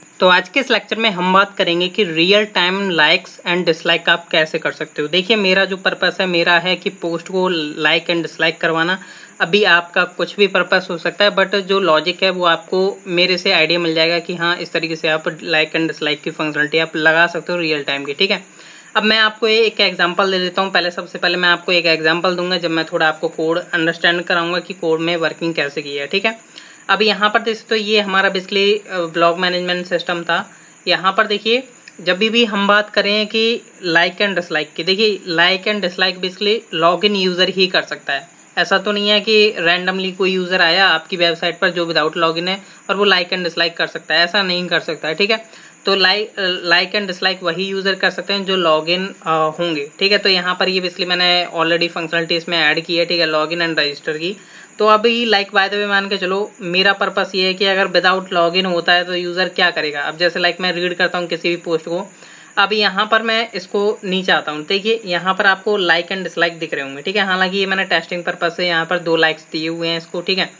तो आज के इस लेक्चर में हम बात करेंगे कि real time likes and dislike आप कैसे कर सकते हो। देखिए, मेरा जो पर्पस है मेरा है कि पोस्ट को लाइक एंड डिसलाइक करवाना। अभी आपका कुछ भी पर्पस हो सकता है, बट जो लॉजिक है वो आपको मेरे से आइडिया मिल जाएगा कि हाँ, इस तरीके से आप लाइक एंड डिसलाइक की फंक्शनलिटी आप लगा सकते हो रियल टाइम की। ठीक है, अब मैं आपको एक एग्जांपल दे देता हूँ। सबसे पहले मैं आपको एक एग्जांपल दूंगा, जब मैं थोड़ा आपको कोड अंडरस्टैंड कराऊंगा कि कोड में वर्किंग कैसे की है। ठीक है, अब यहाँ पर देखिए, तो ये हमारा बेसिकली ब्लॉग मैनेजमेंट सिस्टम था। यहाँ पर देखिए, जब भी हम बात करें कि लाइक एंड डिसलाइक की, देखिए like and dislike basically login user ही कर सकता है। ऐसा तो नहीं है कि रैंडमली कोई यूज़र आया आपकी वेबसाइट पर जो विदाउट लॉगिन है और वो लाइक एंड डिसलाइक कर सकता है, ऐसा नहीं कर सकता है। ठीक है, तो लाइक एंड डिसलाइक वही यूज़र कर सकते हैं जो लॉगिन होंगे। ठीक है, तो यहाँ पर ये बेसिकली मैंने ऑलरेडी फंक्शनलिटी इसमें ऐड की है। ठीक है, लॉगिन एंड रजिस्टर की। तो अभी लाइक बाय द वे मान के चलो, मेरा पर्पस ये है कि अगर विदाउट लॉगिन होता है तो यूज़र क्या करेगा। अब जैसे लाइक मैं रीड करता हूँ किसी भी पोस्ट को, अब यहाँ पर मैं इसको नीचे आता हूँ। देखिए, यहाँ पर आपको लाइक एंड डिसलाइक दिख रहे होंगे। ठीक है, हालांकि ये मैंने टेस्टिंग पर्पज से यहाँ पर 2 लाइक्स दिए हुए हैं इसको। ठीक है,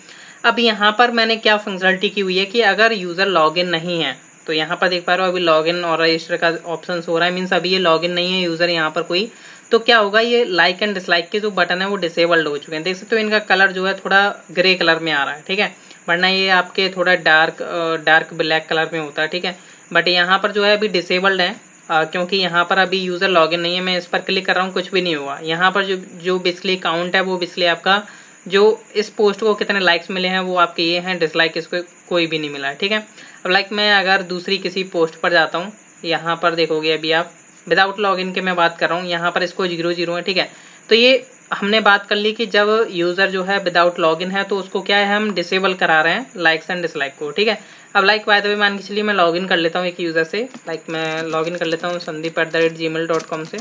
अब यहाँ पर मैंने क्या फंक्शनलिटी की हुई है कि अगर यूज़र लॉगिन नहीं है, तो यहाँ पर देख पा रहे हो अभी लॉगिन और रजिस्टर का ऑप्शन हो रहा है, मीन्स अभी ये लॉगिन नहीं है यूज़र यहाँ पर कोई। तो क्या होगा, ये लाइक एंड डिसलाइक के जो बटन है वो डिसेबल्ड हो चुके हैं। देख सकते हो इनका कलर जो है थोड़ा ग्रे कलर में आ रहा है। ठीक है, वरना ये आपके थोड़ा डार्क ब्लैक कलर में होता है। ठीक है, बट यहाँ पर जो है अभी डिसेबल्ड है, क्योंकि यहाँ पर अभी यूज़र लॉगिन नहीं है। मैं इस पर क्लिक कर रहा हूँ, कुछ भी नहीं हुआ। यहाँ पर जो बेसिकली काउंट है वो बेसिकली आपका जो इस पोस्ट को कितने लाइक्स मिले हैं वो आपके ये हैं, डिसलाइक इसको कोई भी नहीं मिला है। ठीक है, अब लाइक मैं अगर दूसरी किसी पोस्ट पर जाता हूँ, यहाँ पर देखोगे अभी आप विदाउट लॉगिन के मैं बात कर रहा हूँ, यहाँ पर इसको 0 है। ठीक है, तो ये हमने बात कर ली कि जब यूज़र जो है विदाउट लॉगिन है तो उसको क्या है, हम डिसेबल करा रहे हैं लाइक्स एंड डिसलाइक को। ठीक है, अब लाइक बाय द वे मान के चलिए मैं लॉगिन कर लेता हूँ एक यूज़र से। लाइक मैं लॉगिन कर लेता हूँ sandeep@gmail.com से,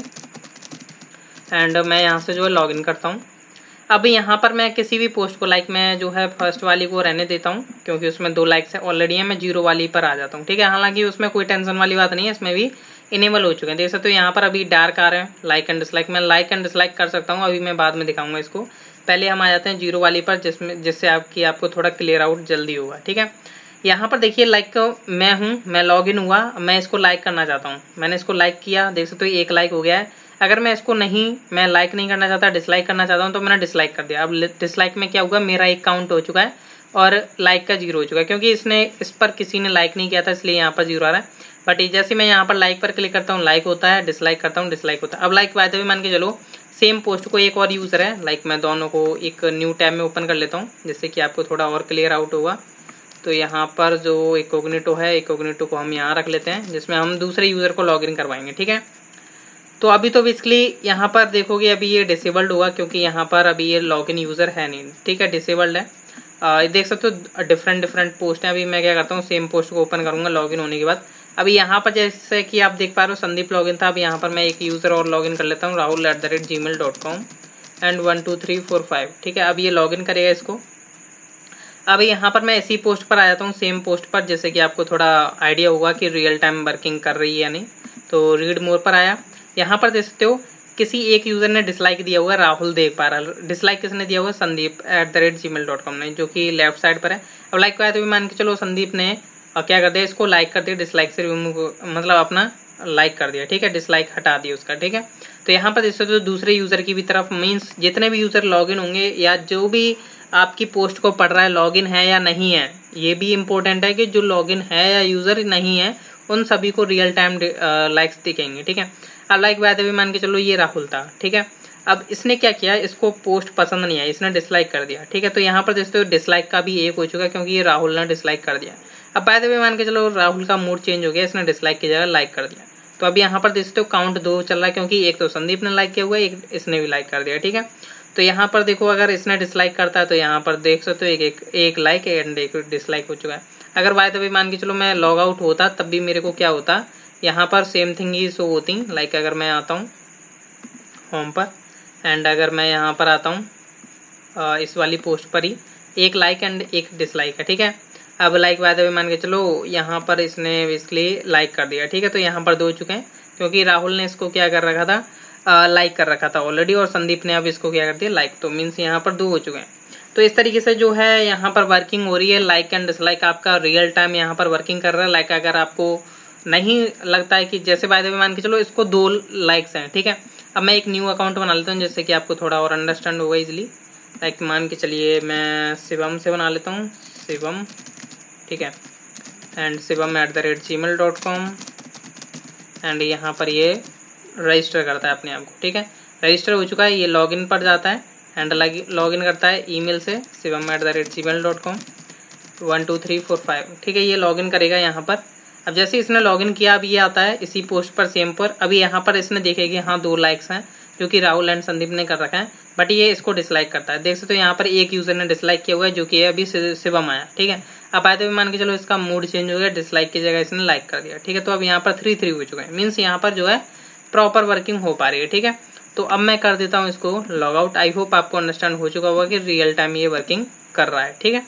एंड मैं यहाँ से जो है लॉगिन करता हूँ। अब यहाँ पर मैं किसी भी पोस्ट को लाइक मैं जो है फर्स्ट वाली को रहने देता हूँ, क्योंकि उसमें 2 लाइक्स है ऑलरेडी है। मैं 0 वाली पर आ जाता हूँ। ठीक है, हालांकि उसमें कोई टेंशन वाली बात नहीं है, इसमें भी इनेबल हो चुके हैं। देख सकते हो यहाँ पर अभी डार्क आ रहे हैं लाइक एंड डिसलाइक। मैं लाइक एंड डिसलाइक कर सकता हूँ, अभी मैं बाद में दिखाऊंगा इसको। पहले हम आ जाते हैं 0 वाली पर, जिससे आपको थोड़ा क्लियर आउट जल्दी होगा। ठीक है, यहाँ पर देखिए लाइक मैं हूँ, मैं लॉगिन हुआ, मैं इसको लाइक करना चाहता हूँ। मैंने इसको लाइक किया, देख सकते हो 1 लाइक हो गया है। अगर मैं इसको मैं लाइक नहीं करना चाहता, डिसलाइक करना चाहता हूँ, तो मैंने डिसलाइक कर दिया। अब डिसलाइक में क्या हुआ, मेरा 1 काउंट हो चुका है और लाइक का 0 हो चुका है, क्योंकि इस पर किसी ने लाइक नहीं किया था, इसलिए यहाँ पर 0 आ रहा है। बट जैसे मैं यहाँ पर लाइक पर क्लिक करता हूँ लाइक होता है, डिसलाइक करता हूँ डिसलाइक होता है। अब लाइक बाय द वे मान के चलो, सेम पोस्ट को एक और यूज़र है, लाइक मैं दोनों को एक न्यू टैब में ओपन कर लेता हूँ, जिससे कि आपको थोड़ा और क्लियर आउट होगा। तो यहाँ पर जो इकोग्निटो है, इकोग्निटो को हम यहाँ रख लेते हैं, जिसमें हम दूसरे यूज़र को लॉगिन करवाएंगे। ठीक है, तो अभी तो बेसिकली यहाँ पर देखोगे अभी ये डिसेबल्ड हुआ, क्योंकि यहाँ पर अभी ये लॉगिन यूज़र है नहीं। ठीक है, डिसेबल्ड है। देख सकते हो डिफरेंट पोस्ट हैं। अभी मैं क्या करता हूँ, सेम पोस्ट को ओपन करूँगा लॉगिन होने के बाद। अभी यहाँ पर जैसे कि आप देख पा रहे हो संदीप लॉगिन था। अब यहाँ पर मैं एक यूज़र और लॉगिन कर लेता हूँ, rahul@gmail.com एंड 1 2 3 4 5। ठीक है, अब ये लॉगिन करेगा इसको। अब यहाँ पर मैं इसी पोस्ट पर आ जाता हूँ, सेम पोस्ट पर, जैसे कि आपको थोड़ा आइडिया होगा कि रियल टाइम वर्किंग कर रही है या नहीं। तो रीड मोर पर आया, यहाँ पर देख सकते हो किसी एक यूज़र ने डिसलाइक दिया हुआ है, राहुल देख पा रहा है। डिसलाइक किसने दिया हुआ है, sandeep@gmail.com ने, जो कि लेफ्ट साइड पर है। अब लाइक का है तो भी मान के चलो संदीप ने क्या कर दिया, इसको लाइक कर दिया, डिसलाइक से रिमूव मतलब अपना लाइक कर दिया। ठीक है, डिसलाइक हटा दिया उसका। ठीक है, तो यहाँ पर देख सकते हो दूसरे यूज़र की भी तरफ, मीन्स जितने भी यूज़र लॉगिन होंगे या जो भी आपकी पोस्ट को पढ़ रहा है, लॉगिन है या नहीं है, ये भी इम्पोर्टेंट है कि जो लॉगिन है या यूज़र नहीं है उन सभी को रियल टाइम लाइक्स दिखेंगे। ठीक है, अब लाइक बाय द वे मान के चलो ये राहुल था। ठीक है, अब इसने क्या किया, इसको पोस्ट पसंद नहीं आया, इसने डिसलाइक कर दिया। ठीक है, तो यहाँ पर देखते हो डिसलाइक का भी 1 हो चुका है, क्योंकि ये राहुल ने डिसलाइक कर दिया। अब बाय द वे मान के चलो राहुल का मूड चेंज हो गया, इसने डिसलाइक की जगह लाइक कर दिया। तो अभी यहाँ पर देखते हो काउंट 2 चल रहा है, क्योंकि एक तो संदीप ने लाइक किया हुआ है, एक इसने भी लाइक कर दिया। ठीक है, तो यहाँ पर देखो अगर इसने डिसलाइक करता है तो यहाँ पर देख सकते हो एक लाइक एंड एक डिसलाइक हो चुका है। अगर बाय द वे मान के चलो मैं लॉग आउट होता, तब भी मेरे को क्या होता, यहाँ पर सेम थिंग ही शो होती। लाइक अगर मैं आता हूँ होम पर, एंड अगर मैं यहाँ पर आता हूँ इस वाली पोस्ट पर ही, एक लाइक एंड एक डिसलाइक है। ठीक है, अब लाइक बाय द वे मान के चलो यहाँ पर इसने बेसिकली लाइक कर दिया। ठीक है, तो यहाँ पर 2 हो चुके हैं, क्योंकि राहुल ने इसको क्या कर रखा था, लाइक कर रखा था ऑलरेडी, और संदीप ने अब इसको क्या कर दिया, लाइक। तो मीन्स यहाँ पर 2 हो चुके हैं। तो इस तरीके से जो है यहाँ पर वर्किंग हो रही है। लाइक एंड डिसलाइक आपका रियल टाइम यहाँ पर वर्किंग कर रहा है। लाइक अगर आपको नहीं लगता है कि जैसे बाय द वे मान के चलो इसको 2 लाइक्स हैं, ठीक है। अब मैं एक न्यू अकाउंट बना लेता हूँ जिससे कि आपको थोड़ा और अंडरस्टैंड होगा इजीली। लाइक मान के चलिए मैं शिवम से बना लेता हूँ, शिवम, ठीक है, एंड shivam@gmail.com एंड यहाँ पर ये रजिस्टर करता है अपने आप को, ठीक है। रजिस्टर हो चुका है, ये लॉगिन पर जाता है एंड लॉगिन करता है ईमेल से shivam@gmail.com 1 2 3 4 5, ठीक है। ये लॉगिन करेगा यहाँ पर। अब जैसे इसने लॉगिन किया, अब ये आता है इसी पोस्ट पर सेम पर। अभी यहाँ पर इसने देखेगी हाँ 2 लाइक्स हैं जो कि राहुल एंड संदीप ने कर रखा है, बट ये इसको डिसलाइक करता है। देख सकते हो यहाँ पर एक यूजर ने डिसलाइक किया हुआ है जो कि अभी शिवम आया, ठीक है। अब आए तो मान के चलो इसका मूड चेंज हो गया, डिसलाइक की जगह इसने लाइक कर दिया, ठीक है। तो अब यहाँ पर 3 हो चुका है, मीन्स यहाँ पर जो है प्रॉपर वर्किंग हो पा रही है, ठीक है। तो अब मैं कर देता हूँ इसको लॉग आउट। आई होप आपको अंडरस्टैंड हो चुका होगा कि रियल टाइम ये वर्किंग कर रहा है, ठीक है।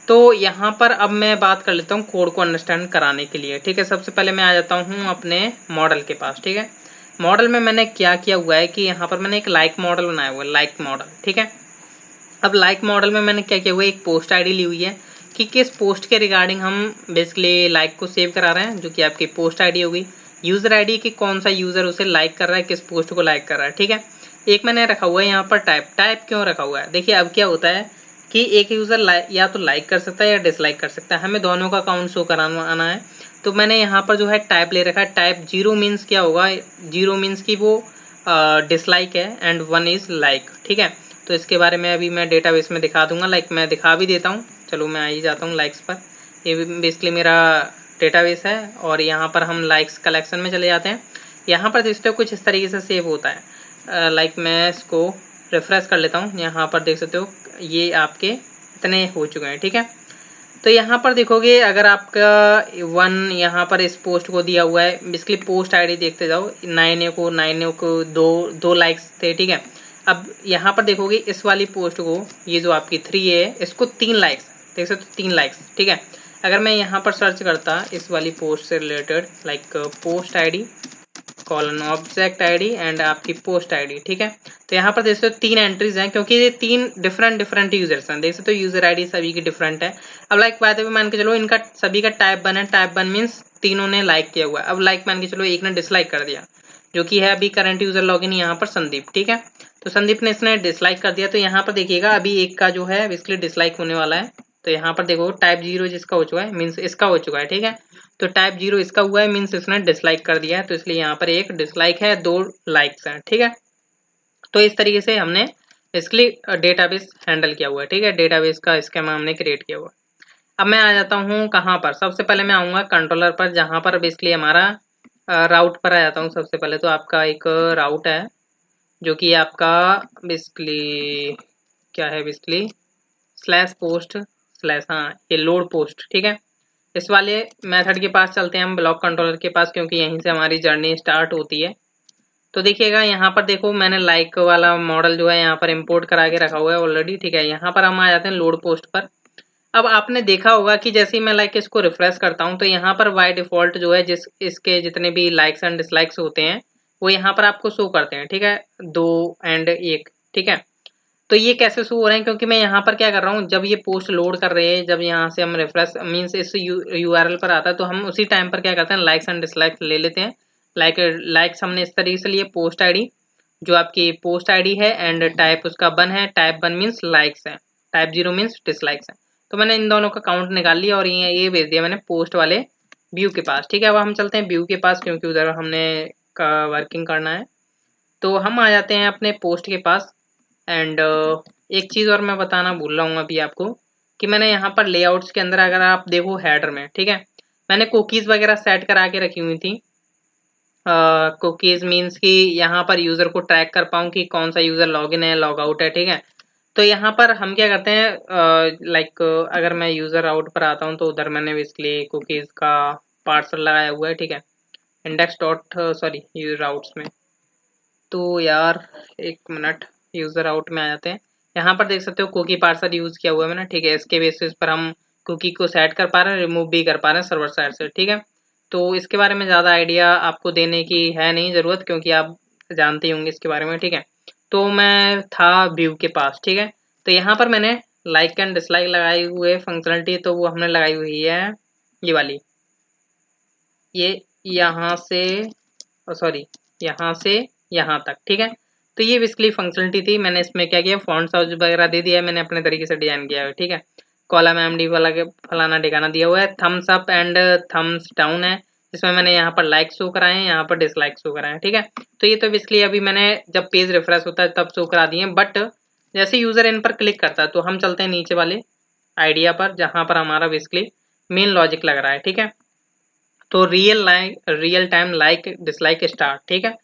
तो यहाँ पर अब मैं बात कर लेता हूँ कोड को अंडरस्टैंड कराने के लिए, ठीक है। सबसे पहले मैं आ जाता हूँ अपने मॉडल के पास, ठीक है। मॉडल में मैंने क्या किया हुआ है कि यहाँ पर मैंने एक लाइक मॉडल बनाया हुआ है, लाइक मॉडल, ठीक है। अब लाइक मॉडल में मैंने क्या किया हुआ है, एक पोस्ट आईडी ली हुई है कि किस पोस्ट के रिगार्डिंग हम बेसिकली लाइक को सेव करा रहे हैं, जो कि आपकी पोस्ट आईडी होगी। यूजर आईडी कि कौन सा यूजर उसे लाइक कर रहा है, किस पोस्ट को लाइक कर रहा है, ठीक है। एक मैंने रखा हुआ है यहाँ पर टाइप क्यों रखा हुआ है, देखिए अब क्या होता है कि एक यूजर या तो लाइक कर सकता है या डिसलाइक कर सकता है, हमें दोनों का अकाउंट शो कराना है। तो मैंने यहाँ पर जो है टाइप ले रखा है। टाइप 0 मीन्स क्या होगा, 0 मीन्स की वो डिसलाइक है एंड 1 इज लाइक, ठीक है। तो इसके बारे में अभी मैं डेटाबेस में दिखा दूंगा, लाइक मैं दिखा भी देता हूँ। चलो मैं आ ही जाता हूँ लाइक्स पर। ये बेसिकली मेरा डेटाबेस है और यहाँ पर हम लाइक्स कलेक्शन में चले जाते हैं। यहाँ पर देखते हो कुछ इस तरीके से सेव होता है। लाइक मैं इसको रिफ्रेश कर लेता हूँ, यहाँ पर देख सकते हो ये आपके इतने हो चुके हैं, ठीक है। तो यहाँ पर देखोगे अगर आपका 1 यहाँ पर इस पोस्ट को दिया हुआ है, बेसिकली पोस्ट आईडी देखते जाओ, 9 को 2 लाइक्स थे, ठीक है। अब यहाँ पर देखोगे इस वाली पोस्ट को, ये जो आपकी 3 है, इसको 3 लाइक्स, देख सकते हो 3 लाइक्स, ठीक है। अगर मैं यहाँ पर सर्च करता इस वाली पोस्ट से related, like post ID colon object ID and आपकी पोस्ट आईडी, ठीक है। तो यहाँ पर देख सकते हो 3 एंट्रीज हैं क्योंकि ये 3 डिफरेंट यूजर्स हैं। देख सकते हो यूजर आईडी सभी की डिफरेंट है। अब लाइक बात है मान के चलो इनका सभी का टाइप 1 है, टाइप 1 मीन्स तीनों ने लाइक किया हुआ है। अब लाइक मान के चलो एक ने डिसलाइक कर दिया, जो कि है अभी करंट यूजर लॉगिन यहाँ पर संदीप, ठीक है। तो संदीप ने इसने डिसलाइक कर दिया, तो यहाँ पर देखिएगा अभी एक का जो है बेसिकली डिसलाइक होने वाला है। तो यहाँ पर देखो टाइप 0 जिसका हो चुका है मीन्स इसका हो चुका है, ठीक है। तो टाइप 0 इसका हुआ है मीन्स इसने डिसलाइक कर दिया है, तो इसलिए यहाँ पर एक डिसलाइक है, 2 लाइक्स हैं, ठीक है। तो इस तरीके से हमने बेसिकली डेटाबेस हैंडल किया हुआ है, ठीक है। डेटाबेस का स्कीमा हमने क्रिएट किया हुआ है। अब मैं आ जाता हूँ कहाँ पर, सबसे पहले मैं आऊँगा कंट्रोलर पर, जहाँ पर बेसिकली हमारा राउट पर आ जाता हूँ। सबसे पहले तो आपका एक राउट है जो कि आपका बेसिकली क्या है, बेसिकली स्लैश पोस्ट स्लैश, हाँ ये लोड पोस्ट, ठीक है। इस वाले मेथड के पास चलते हैं हम, ब्लॉक कंट्रोलर के पास, क्योंकि यहीं से हमारी जर्नी स्टार्ट होती है। तो देखिएगा यहाँ पर देखो मैंने लाइक वाला मॉडल जो है यहाँ पर इंपोर्ट करा के रखा हुआ है ऑलरेडी, ठीक है। यहाँ पर हम आ जाते हैं लोड पोस्ट पर। अब आपने देखा होगा कि जैसे ही मैं लाइक इसको रिफ्रेश करता हूँ तो यहाँ पर बाय डिफॉल्ट जो है इसके जितने भी लाइक्स एंड डिसलाइक्स होते हैं वो यहाँ पर आपको शो करते हैं, ठीक है, 2 एंड 1, ठीक है। तो ये कैसे शो हो रहे हैं, क्योंकि मैं यहाँ पर क्या कर रहा हूँ, जब ये पोस्ट लोड कर रहे हैं, जब यहाँ से हम रिफ्रेश मीन्स इस यूआरएल पर आता है, तो हम उसी टाइम पर क्या करते हैं, लाइक्स एंड डिसलाइक्स ले लेते हैं। लाइक्स हमने इस तरीके से लिए, पोस्ट आईडी जो आपकी पोस्ट आईडी है एंड टाइप उसका 1 है, टाइप 1 मीन्स लाइक्स है, टाइप 0 मीन्स डिसलाइक्स है। तो मैंने इन दोनों का काउंट निकाल लिया और ये भेज दिया मैंने पोस्ट वाले व्यू के पास, ठीक है। अब हम चलते हैं व्यू के पास क्योंकि उधर हमने का वर्किंग करना है। तो हम आ जाते हैं अपने पोस्ट के पास एंड एक चीज़ और मैं बताना भूल रहा हूँ अभी आपको कि मैंने यहाँ पर लेआउट्स के अंदर अगर आप देखो हेडर में, ठीक है, मैंने कुकीज़ वगैरह सेट करा के रखी हुई थी। कुकीज़ मीन्स कि यहाँ पर यूज़र को ट्रैक कर पाऊँ कि कौन सा यूज़र लॉगिन है लॉग आउट है, ठीक है। तो यहाँ पर हम क्या करते हैं, लाइक अगर मैं यूज़र आउट पर आता हूँ तो उधर मैंने बेसिकली कुकीज़ का पार्सर लगाया हुआ है, ठीक है, index dot sorry user outs में। तो यार एक मिनट, यूज़र आउट में आ जाते हैं। यहाँ पर देख सकते हो कुकी पार्सर यूज़ किया हुआ है मैंने, ठीक है। इसके बेसिस पर हम कुकी को सेट कर पा रहे हैं, रिमूव भी कर पा रहे हैं सर्वर साइड से, ठीक है। तो इसके बारे में ज़्यादा आइडिया आपको देने की है नहीं ज़रूरत, क्योंकि आप जानते ही होंगे इसके बारे में, ठीक है। तो मैं था व्यू के पास, ठीक है। तो यहाँ पर मैंने लाइक एंड डिसलाइक लगाई हुए फंक्शनलिटी, तो वो हमने लगाई हुई है ये वाली, ये यहाँ से सॉरी यहाँ से यहाँ तक, ठीक है। तो ये बेसिकली फंक्शनलिटी थी। मैंने इसमें क्या किया, फॉन्ट साइज वगैरह दे दिया है, मैंने अपने तरीके से डिजाइन किया है, ठीक है। कॉलम एमडी वाला के फलाना ठिकाना दिया हुआ है, thumbs up and thumbs down है, जिसमें मैंने यहाँ पर लाइक शो कराए हैं, यहाँ पर डिसलाइक शो कराए हैं, ठीक है। तो ये तो बेसिकली अभी मैंने जब पेज रिफ्रेश होता है तब शो करा दिए, बट जैसे यूजर इन पर क्लिक करता है तो हम चलते हैं नीचे वाले आइडिया पर, जहां पर हमारा बेसिकली मेन लॉजिक लग रहा है, ठीक है। तो real time like dislike start, ठीक है।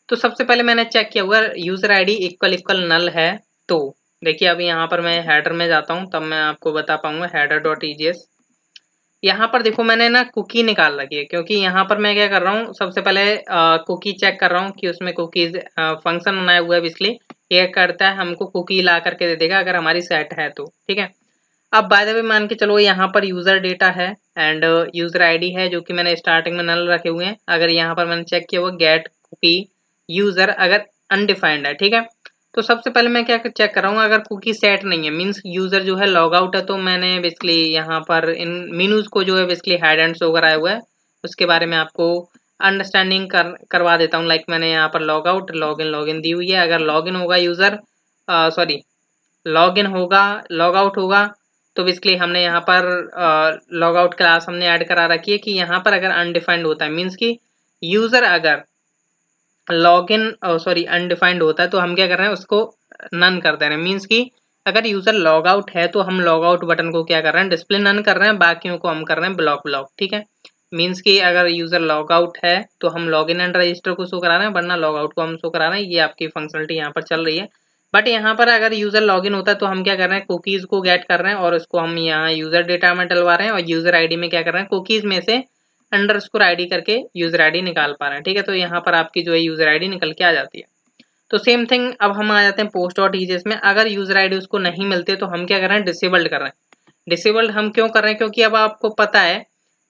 तो सबसे पहले मैंने चेक किया हुआ यूजर आईडी इक्वल इक्वल नल है। तो देखिए अभी यहाँ पर मैं हेडर में जाता हूँ तब मैं आपको बता पाऊंगा, हेडर डॉट ईजीएस। यहाँ पर देखो मैंने ना कुकी निकाल रखी है, क्योंकि यहाँ पर मैं क्या कर रहा हूँ, सबसे पहले कुकी चेक कर रहा हूँ कि उसमें कुकीज फंक्शन बनाया हुआ है, इसलिए ये करता है हमको कुकी ला करके दे देगा अगर हमारी सेट है तो, ठीक है। अब बाय द वे मान के चलो यहाँ पर यूजर डेटा है एंड यूजर आईडी है, जो कि मैंने स्टार्टिंग में नल रखे हुए हैं। अगर यहाँ पर मैंने चेक किया हुआ गेट कुकी यूजर अगर अनडिफाइंड है, ठीक है। तो सबसे पहले मैं क्या चेक कर रहा हूँ, अगर कुकी सेट नहीं है मीन्स यूजर जो है लॉग आउट है, तो मैंने बेसिकली यहाँ पर इन मीनूज को जो है बेसिकली हेड एंड शो कराया हुआ है, उसके बारे में आपको अंडरस्टैंडिंग करवा देता हूँ। लाइक मैंने यहाँ पर लॉग आउट लॉग इन दी हुई है, अगर लॉग इन होगा यूजर सॉरी लॉग इन होगा लॉग आउट होगा, तो बेसिकली हमने यहाँ पर लॉग आउट क्लास हमने ऐड करा रखी है कि यहाँ पर अगर अनडिफाइंड होता है मीन्स कि यूजर अगर लॉग इन सॉरी अनडिफाइंड होता है तो हम क्या कर रहे हैं, उसको नन कर दे रहे हैं। मीन्स कि अगर यूजर लॉग आउट है तो हम लॉग आउट बटन को क्या कर रहे हैं, डिस्प्ले नन कर रहे हैं, बाकियों को हम कर रहे हैं ब्लॉक, ठीक है। मीन्स कि अगर यूजर लॉग आउट है तो हम लॉग इन एंड रजिस्टर को शो करा रहे हैं, वरना लॉग आउट को हम शो करा रहे हैं। ये आपकी फंक्शनलिटी यहाँ पर चल रही है। बट यहाँ पर अगर यूजर लॉग इन होता है तो हम क्या कर रहे हैं, कुकीज को गेट कर रहे हैं और उसको हम यहाँ यूजर डेटा में डलवा रहे हैं, और यूजर आईडी में क्या कर रहे हैं, कुकीज में से अंडरस्कोर आईडी करके यूजर आईडी निकाल पा रहे हैं, ठीक है। तो यहाँ पर आपकी जो है यूजर आईडी निकल के आ जाती है। तो सेम थिंग अब हम आ जाते हैं पोस्ट डॉट ईजीएस में। अगर यूजर आईडी उसको नहीं मिलते तो हम क्या कर रहे हैं, डिसेबल्ड कर रहे हैं। डिसेबल्ड हम क्यों कर रहे हैं, क्योंकि अब आपको पता है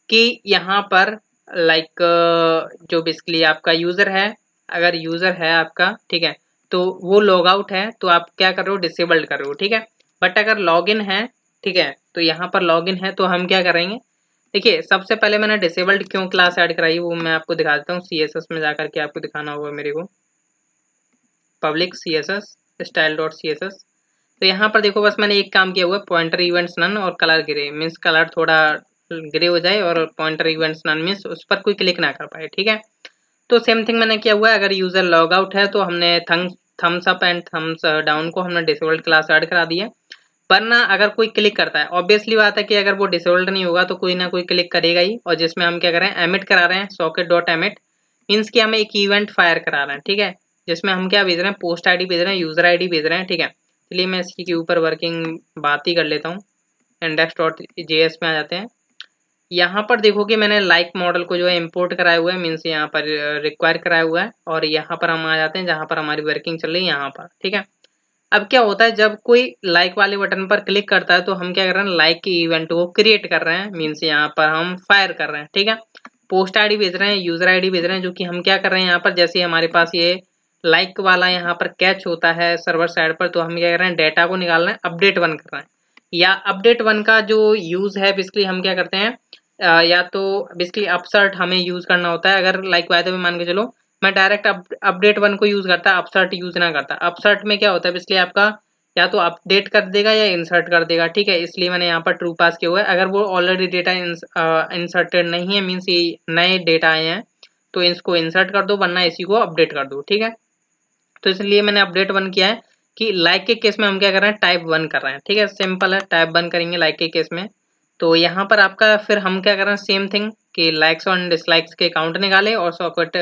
कि यहाँ पर लाइक जो बेसिकली आपका यूजर है, अगर यूजर है आपका, ठीक है, तो वो लॉग आउट है तो आप क्या कर रहे हो, डिसेबल्ड कर रहे हो, ठीक है। बट अगर लॉग इन है, ठीक है, तो यहाँ पर लॉग इन है तो हम क्या करेंगे, देखिए सबसे पहले मैंने डिसेबल्ड क्यों क्लास ऐड कराई वो मैं आपको दिखा देता हूँ। सीएसएस में जाकर के आपको दिखाना होगा मेरे को, public CSS style dot CSS. तो यहाँ पर देखो बस मैंने एक काम किया हुआ है, पॉइंटर इवेंट्स नन और कलर ग्रे, मीन्स कलर थोड़ा ग्रे हो जाए और पॉइंटर इवेंट्स नन मीन्स उस पर कोई क्लिक ना कर पाए, ठीक है। तो सेम थिंग मैंने किया हुआ है, अगर यूजर लॉग आउट है तो हमने thumbs up and thumbs down को हमने डिसेबल्ड क्लास ऐड करा दी है। वरना अगर कोई क्लिक करता है, ऑब्वियसली बात है कि अगर वो डिसेबल्ड नहीं होगा तो कोई ना कोई क्लिक करेगा ही, और जिसमें हम क्या कर रहे हैं, एमिट करा रहे हैं, सॉकेट डॉट एमिट मीन्स कि हम एक इवेंट फायर करा रहे हैं, ठीक है, जिसमें हम क्या भेज रहे हैं, पोस्ट आईडी भेज रहे हैं, यूजर आईडी भेज रहे हैं, ठीक है। चलिए मैं इसकी के ऊपर वर्किंग बात ही कर लेता हूँ। इंडेक्स डॉट जेएस में आ जाते हैं। यहाँ पर देखो कि मैंने लाइक मॉडल को जो है इंपोर्ट कराया हुआ है, मीन्स यहाँ पर रिक्वायर कराया हुआ है, और यहाँ पर हम आ जाते हैं जहाँ पर हमारी वर्किंग चल रही है, यहाँ पर, ठीक है। अब क्या होता है, जब कोई लाइक वाले बटन पर क्लिक करता है तो हम क्या कर रहे हैं, लाइक के इवेंट को क्रिएट कर रहे हैं, मीन्स यहाँ पर हम फायर कर रहे हैं, ठीक है। पोस्ट आईडी भेज रहे हैं, यूजर आईडी भेज रहे हैं, जो कि हम क्या कर रहे हैं, यहाँ पर जैसे हमारे पास ये लाइक वाला यहाँ पर कैच होता है सर्वर साइड पर, तो हम क्या कर रहे हैं, डेटा को निकाल रहे हैं, अपडेट वन कर रहे हैं। या अपडेट वन का जो यूज है बेसिकली हम क्या करते हैं, या तो बेसिकली अपसर्ट हमें यूज करना होता है। अगर लाइक वायदे में मान के चलो मैं डायरेक्ट अपडेट वन को यूज करता, अपसर्ट यूज ना करता। अपसर्ट में क्या होता है, इसलिए आपका या तो अपडेट कर देगा या इंसर्ट कर देगा, ठीक है, इसलिए मैंने यहाँ पर ट्रू पास किया हुआ है। अगर वो ऑलरेडी डेटा इंसर्टेड नहीं है, मीन्स ये नए डेटा आए हैं, तो इसको इंसर्ट कर दो, वरना इसी को अपडेट कर दो, ठीक है। तो इसलिए मैंने अपडेट वन किया है कि लाइक के केस में हम क्या कर रहे हैं, टाइप वन कर रहे हैं, ठीक है, सिंपल है, टाइप वन करेंगे लाइक के केस में। तो यहाँ पर आपका फिर हम क्या कर रहे हैं, सेम थिंग कि लाइक्स और डिसलाइक्स के काउंट निकाले, और सॉकेट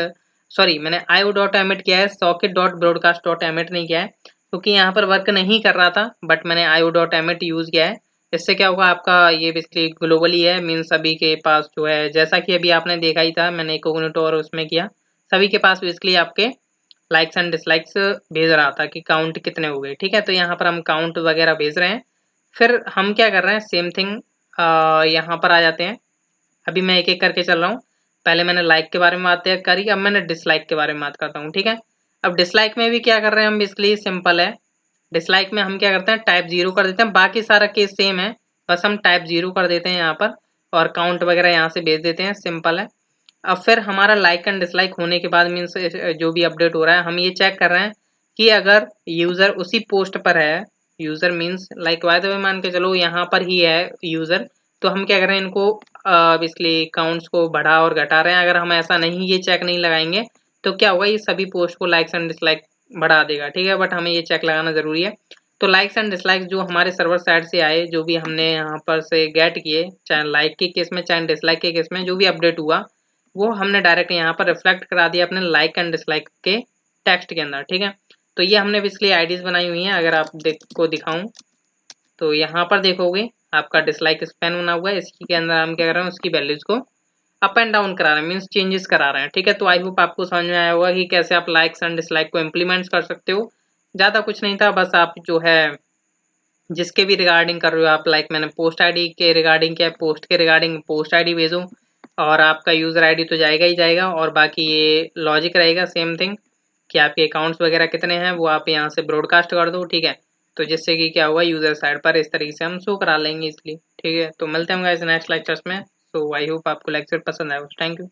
सॉरी मैंने आईओ डॉट एमिट किया है, socket dot broadcast dot emit नहीं किया है, क्योंकि यहाँ पर वर्क नहीं कर रहा था, बट मैंने आईओ डॉट एमिट यूज किया है। इससे क्या होगा, आपका ये बेसिकली ग्लोबली है, मीन्स सभी के पास जो है, जैसा कि अभी आपने देखा ही था, मैंने कोग्निटो और उसमें किया, सभी के पास बेसिकली आपके लाइक्स एंड डिसलाइक्स भेज रहा था कि काउंट कितने हो गए, ठीक है। तो यहाँ पर हम काउंट वगैरह भेज रहे हैं। फिर हम क्या कर रहे हैं, सेम थिंग यहाँ पर आ जाते हैं। अभी मैं एक एक करके चल रहा हूँ। पहले मैंने लाइक के बारे में बात करी, अब मैंने डिसलाइक के बारे में बात करता हूँ, ठीक है। अब डिसलाइक में भी क्या कर रहे हैं हम, बेसिकली सिंपल है, डिसलाइक में हम क्या करते हैं, टाइप 0 कर देते हैं। बाकी सारा केस सेम है, बस हम टाइप 0 कर देते हैं यहाँ पर और काउंट वगैरह यहाँ से भेज देते हैं, सिंपल है। अब फिर हमारा लाइक एंड डिसलाइक होने के बाद मीन्स जो भी अपडेट हो रहा है, हम ये चेक कर रहे हैं कि अगर यूजर उसी पोस्ट पर है, user means like by the way मान के चलो यहाँ पर ही है यूजर, तो हम क्या कर रहे हैं, इनको इसलिए काउंट्स को बढ़ा और घटा रहे हैं। अगर हम ऐसा नहीं, ये चेक नहीं लगाएंगे तो क्या होगा, ये सभी पोस्ट को लाइक्स एंड डिसलाइक बढ़ा देगा, ठीक है। बट हमें ये चेक लगाना जरूरी है। तो लाइक्स एंड डिसलाइक्स जो हमारे सर्वर साइड से आए, जो भी हमने यहाँ पर से गेट किए, चाहे लाइक के केस में चाहे डिसलाइक के केस में, जो भी अपडेट हुआ वो हमने डायरेक्ट यहाँ पर रिफ्लेक्ट करा दिया अपने लाइक एंड डिसलाइक के टेक्स्ट के अंदर, ठीक है। तो ये हमने इसलिए आईडीज बनाई हुई हैं। अगर आप को दिखाऊं तो यहाँ पर देखोगे आपका डिसलाइक स्पैन बना हुआ है, इसकी के अंदर हम क्या कर रहे हैं, उसकी वैल्यूज को अप एंड डाउन करा रहे हैं, मीन्स चेंजेस करा रहे हैं, ठीक है। तो आई होप आपको समझ में आया होगा कि कैसे आप लाइक्स एंड डिसलाइक को इम्प्लीमेंट कर सकते हो। ज़्यादा कुछ नहीं था, बस आप जो है जिसके भी रिगार्डिंग कर रहे हो आप, लाइक मैंने पोस्ट आईडी के रिगार्डिंग किया, पोस्ट के रिगार्डिंग पोस्ट आईडी भेजो और आपका यूज़र आईडी तो जाएगा ही जाएगा, और बाकी ये लॉजिक रहेगा सेम थिंग कि आपके अकाउंट्स वगैरह कितने हैं वो आप यहाँ से ब्रॉडकास्ट कर दो, ठीक है। तो जिससे कि क्या हुआ, यूज़र साइड पर इस तरीके से हम शो करा लेंगे इसलिए, ठीक है। तो मिलते हैं गाइस नेक्स्ट लेक्चर्स में। सो आई होप आपको लेक्चर पसंद आया। Thank you.